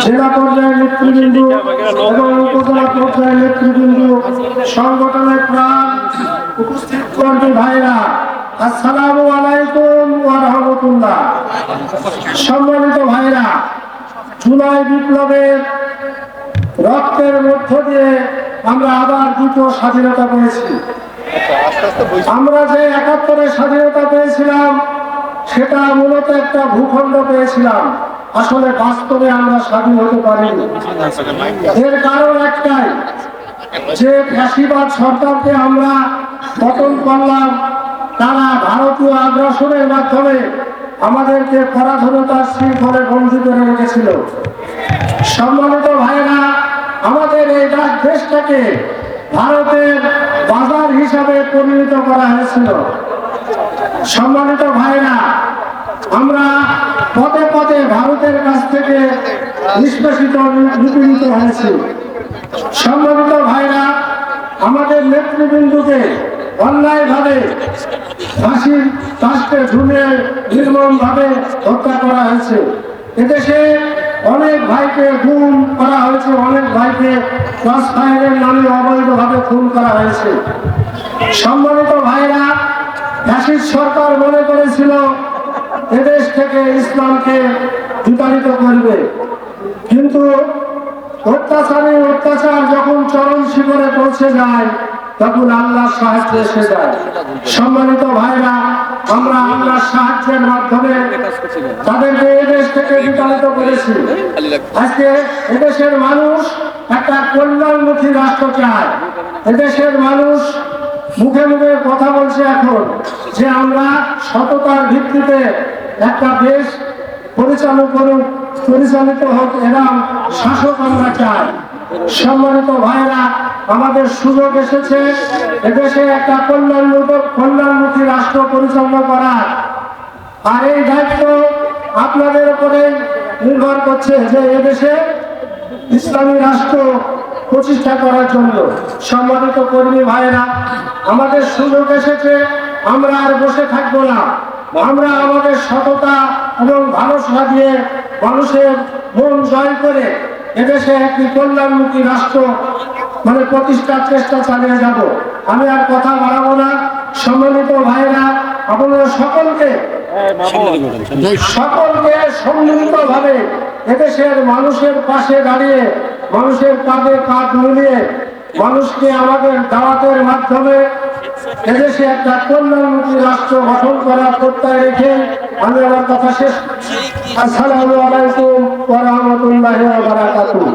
জেলা পর্যায়ের নেতৃবৃন্দ এবং উপজেলা পর্যায়ের নেতৃবৃন্দ, সংগঠনের প্রাণ উপস্থিত কর্মী ভাইরা, আসসালামু আলাইকুম ওয়া রাহমাতুল্লাহ। সম্মানিত ভাইরা, জুলাই বিপ্লবের রক্তের মধ্য দিয়ে আমরা আবার দ্বিতীয় স্বাধীনতা পেয়েছি। আমরা যে ৭১-এর স্বাধীনতা পেয়েছিলাম সেটা মূলত একটা ভূখণ্ড পেয়েছিলাম, আসলে বাস্তবে আমরা স্বাধীন হতে পারিনি। এর কারণ একটাই, যে ফ্যাসিবাদ সরকারকে আমরা পতন করলাম, তারা ভারতীয় আগ্রাসনের মাধ্যমে আমাদেরকে পরাধীনতার শৃঙ্খলে বন্দী করে রেখেছিল। সম্মানিত ভাইরা, আমাদের এই দেশটাকে ভারতের বাজার হিসাবে পরিণত করা হয়েছিল। সম্মানিত ভাইরা, আমরা পদে পদে ভারতের কাছ থেকে নিষ্পেষিত নিপীড়িত হয়েছি। সম্মানিত ভাইরা, আমাদের নেতৃবৃন্দকে অন্যায়ভাবে ফাঁসির কাস্টে ঝুলিয়ে নির্মমভাবে হত্যা করা হয়েছে। এদেশে অনেক ভাইকে গুম করা হয়েছে, অনেক ভাইকে ক্রস ফায়ারের নামে অবৈধভাবে খুন করা হয়েছে। সম্মানিত ভাইরা, ফ্যাসিস্ট সরকার মনে করেছিল এদেশ থেকে ইসলামকে বিতাড়িত করবে, কিন্তু অত্যাচার যখন চরম শিখরে পৌঁছে যায় তখন আল্লাহর সাহায্য এসে যায়। সম্মানিত ভাইরা, আমরা আল্লাহর সাহায্যের মাধ্যমে তাদেরকে এদেশ থেকে বিতাড়িত করেছি। আজকে এদেশের মানুষ একটা কল্যাণমুখী রাষ্ট্র চায়। এদেশের মানুষ মুখে মুখে কথা বলছে এখন যে আমরা সততার ভিত্তিতে একটা দেশ পরিচালিত হোক, এরকম শাসক আমরা চাই। সম্মানিত ভাইরা, আমাদের সুযোগ এসেছে এদেশে একটা কল্যাণমুখী রাষ্ট্র পরিচালনা করার, আর এই দায়িত্ব আপনাদের উপরে নির্ভর করছে যে এদেশে ইসলামী রাষ্ট্র প্রতিষ্ঠা করার জন্য। সম্মানিত কর্মী ভাইরা, আমাদের সুযোগ এসেছে, আমরা আর বসে থাকবো না। আমরা আমাদের সততা এবং ভালোবাসা দিয়ে মানুষের মন জয় করে এদেশে একটি কল্যাণমুখী রাষ্ট্র প্রতিষ্ঠার চেষ্টা চালিয়ে যাব। আমি আর কথা বাড়াবো না। সম্মানিত ভাইরা, আপনারা সকলকে সম্মিলিতভাবে এদেশের মানুষের পাশে দাঁড়িয়ে, মানুষের কাঁধে কাঁধ মিলিয়ে, মানুষকে আমাদের দাওয়াতের মাধ্যমে এদেশে একটা কল্যাণমুখী রাষ্ট্র গঠন করার প্রত্যয় রেখে আমি আমার কথা শেষ। আসসালামু আলাইকুম ওয়া রাহমাতুল্লাহি ওয়া বারাকাতুহু।